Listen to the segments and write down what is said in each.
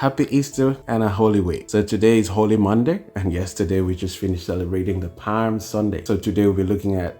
Happy Easter and a Holy Week. So today is Holy Monday, and yesterday we just finished celebrating the Palm Sunday. So today we'll be looking at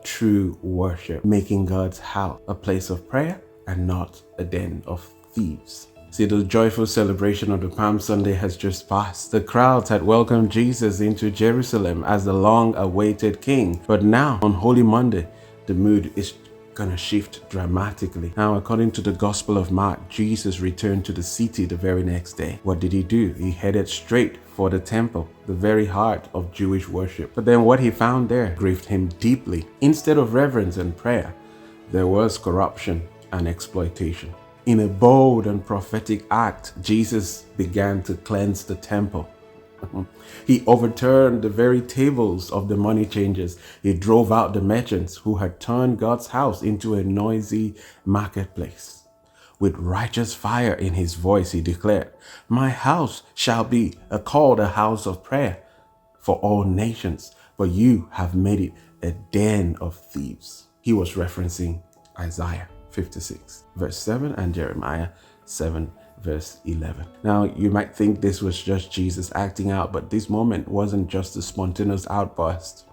true worship, making God's house a place of prayer and not a den of thieves. See, the joyful celebration of the Palm Sunday has just passed. The crowds had welcomed Jesus into Jerusalem as the long-awaited king. But now, on Holy Monday, the mood is gonna shift dramatically. Now, according to the Gospel of Mark, Jesus returned to the city the very next day. What did he do? He headed straight for the temple, the very heart of Jewish worship. But then what he found there grieved him deeply. Instead of reverence and prayer, there was corruption and exploitation. In a bold and prophetic act, Jesus began to cleanse the temple. He overturned the very tables of the money changers. He drove out the merchants who had turned God's house into a noisy marketplace. With righteous fire in his voice, he declared, "My house shall be called a house of prayer for all nations, but you have made it a den of thieves." He was referencing Isaiah 56, verse 7 and Jeremiah 7, verse 11. Now, you might think this was just Jesus acting out, but this moment wasn't just a spontaneous outburst.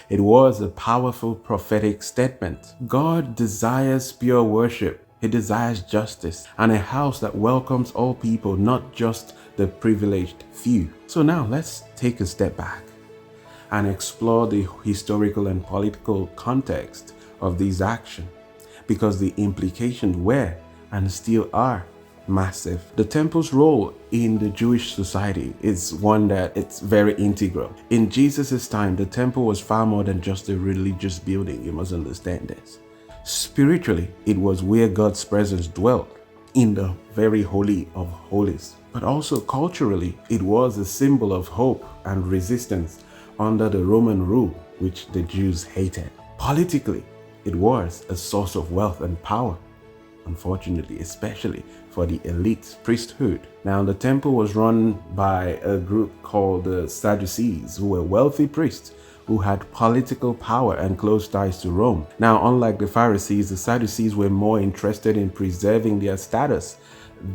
It was a powerful prophetic statement. God desires pure worship. He desires justice and a house that welcomes all people, not just the privileged few. So now let's take a step back and explore the historical and political context of these actions, because the implications were and still are massive. The temple's role in the Jewish society is one that it's very integral. In Jesus' time, the temple was far more than just a religious building. You must understand this. Spiritually, it was where God's presence dwelt, in the very holy of holies. But also culturally, it was a symbol of hope and resistance under the Roman rule, which the Jews hated. Politically, it was a source of wealth and power, unfortunately, especially for the elite priesthood. Now, the temple was run by a group called the Sadducees, who were wealthy priests who had political power and close ties to Rome. Now, unlike the Pharisees, the Sadducees were more interested in preserving their status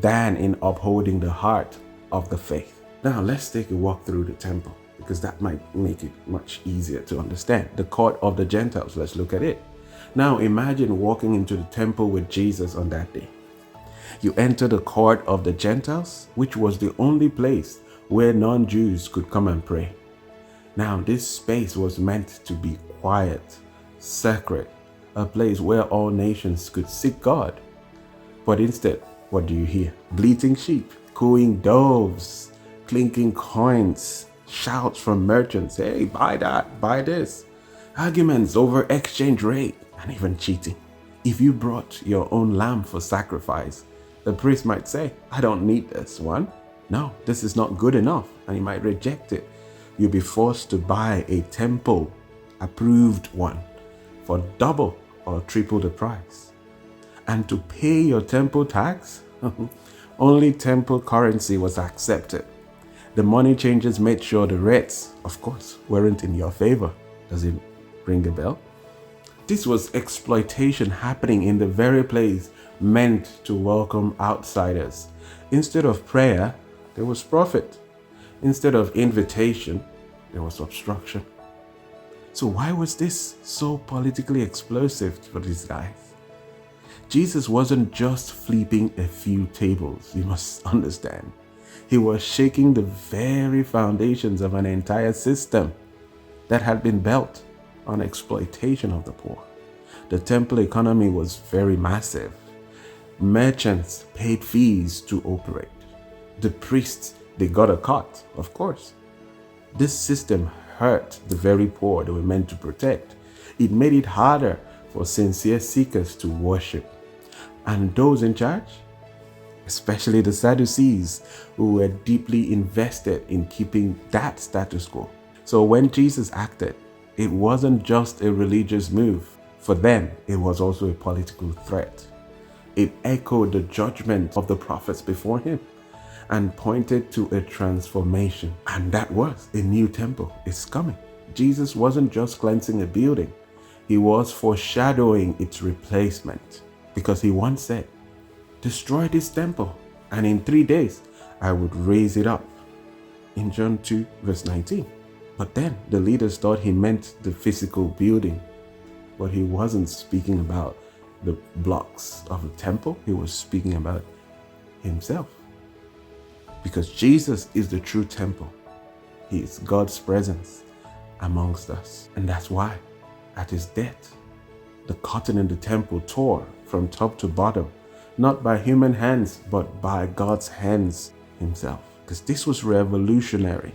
than in upholding the heart of the faith. Now, let's take a walk through the temple, because that might make it much easier to understand. The court of the Gentiles, let's look at it. Now imagine walking into the temple with Jesus on that day. You enter the court of the Gentiles, which was the only place where non-Jews could come and pray. Now this space was meant to be quiet, sacred, a place where all nations could seek God. But instead, what do you hear? Bleating sheep, cooing doves, clinking coins, shouts from merchants, "Hey, buy that, buy this." Arguments over exchange rate, and even cheating. If you brought your own lamb for sacrifice, the priest might say, "I don't need this one. No, this is not good enough," and he might reject it. You'll be forced to buy a temple approved one for double or triple the price. And to pay your temple tax, only temple currency was accepted. The money changers made sure the rates, of course, weren't in your favor. Does it ring a bell? This was exploitation happening in the very place meant to welcome outsiders. Instead of prayer, there was profit. Instead of invitation, there was obstruction. So why was this so politically explosive for these guys? Jesus wasn't just flipping a few tables, you must understand. He was shaking the very foundations of an entire system that had been built on exploitation of the poor. The temple economy was very massive. Merchants paid fees to operate. The priests, they got a cut, of course. This system hurt the very poor they were meant to protect. It made it harder for sincere seekers to worship. And those in charge, especially the Sadducees, who were deeply invested in keeping that status quo. So when Jesus acted, it wasn't just a religious move. For them, it was also a political threat. It echoed the judgment of the prophets before him and pointed to a transformation. And that was a new temple is coming. Jesus wasn't just cleansing a building. He was foreshadowing its replacement. Because he once said, "Destroy this temple, and in 3 days, I would raise it up in John 2 verse 19. But then the leaders thought he meant the physical building, but he wasn't speaking about the blocks of the temple. He was speaking about himself, because Jesus is the true temple. He is God's presence amongst us. And that's why at his death, the curtain in the temple tore from top to bottom, not by human hands, but by God's hands himself. Because this was revolutionary.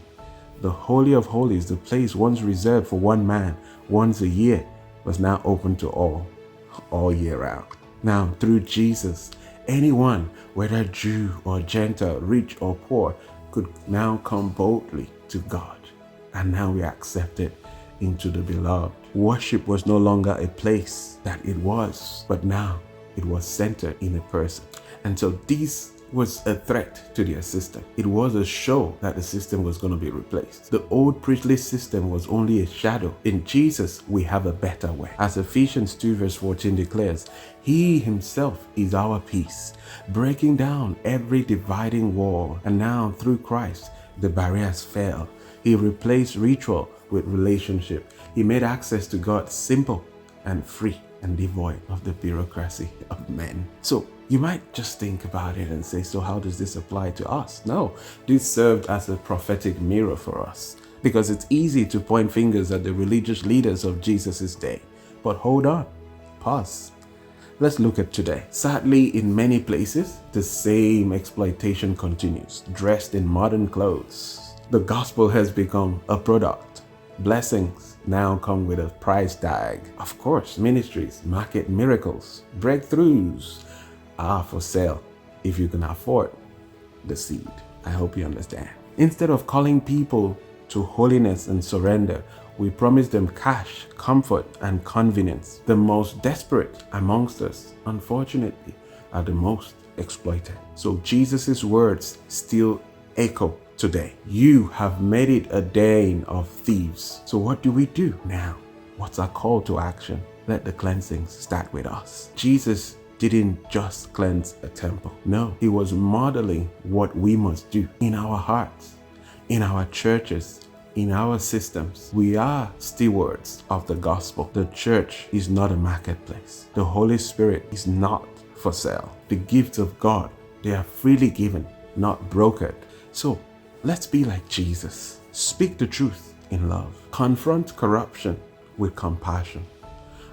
The Holy of Holies, the place once reserved for one man once a year, was now open to all year round. Now, through Jesus, anyone, whether Jew or Gentile, rich or poor, could now come boldly to God. And now we are accepted into the beloved. Worship was no longer a place that it was, but now it was centered in a person. And so this was a threat to their system. It was a show that the system was going to be replaced. The old priestly system was only a shadow. In Jesus, we have a better way. As Ephesians 2 verse 14 declares, he himself is our peace, breaking down every dividing wall. And now through Christ, the barriers fell. He replaced ritual with relationship. He made access to God simple and free and devoid of the bureaucracy of men. So you might just think about it and say, so how does this apply to us? No, this served as a prophetic mirror for us, because it's easy to point fingers at the religious leaders of Jesus' day. But hold on, pause. Let's look at today. Sadly, in many places, the same exploitation continues, dressed in modern clothes. The gospel has become a product. Blessings now come with a price tag. Of course, ministries, market miracles, breakthroughs are for sale if you can afford the seed. I hope you understand. Instead of calling people to holiness and surrender, we promise them cash, comfort, and convenience. The most desperate amongst us, unfortunately, are the most exploited. So Jesus' words still echo today. You have made it a den of thieves. So what do we do now? What's our call to action? Let the cleansing start with us. Jesus didn't just cleanse a temple. No, he was modeling what we must do in our hearts, in our churches, in our systems. We are stewards of the gospel. The church is not a marketplace. The Holy Spirit is not for sale. The gifts of God, they are freely given, not brokered. So let's be like Jesus. Speak the truth in love. Confront corruption with compassion.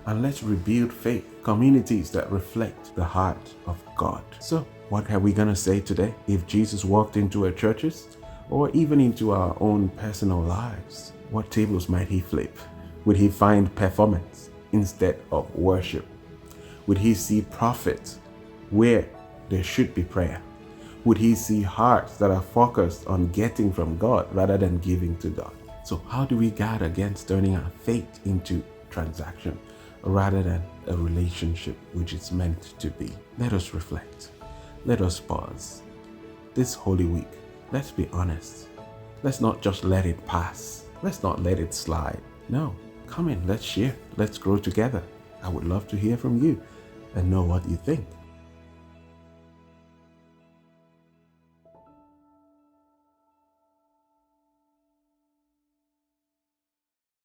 And let's rebuild faith, communities that reflect the heart of God. So what are we going to say today? If Jesus walked into our churches or even into our own personal lives, what tables might he flip? Would he find performance instead of worship? Would he see profit where there should be prayer? Would he see hearts that are focused on getting from God rather than giving to God? So how do we guard against turning our faith into transaction rather than a relationship which it's meant to be? Let us reflect. Let us pause. This Holy Week, let's be honest. Let's not just let it pass. Let's not let it slide. No, come in, let's share. Let's grow together. I would love to hear from you and know what you think.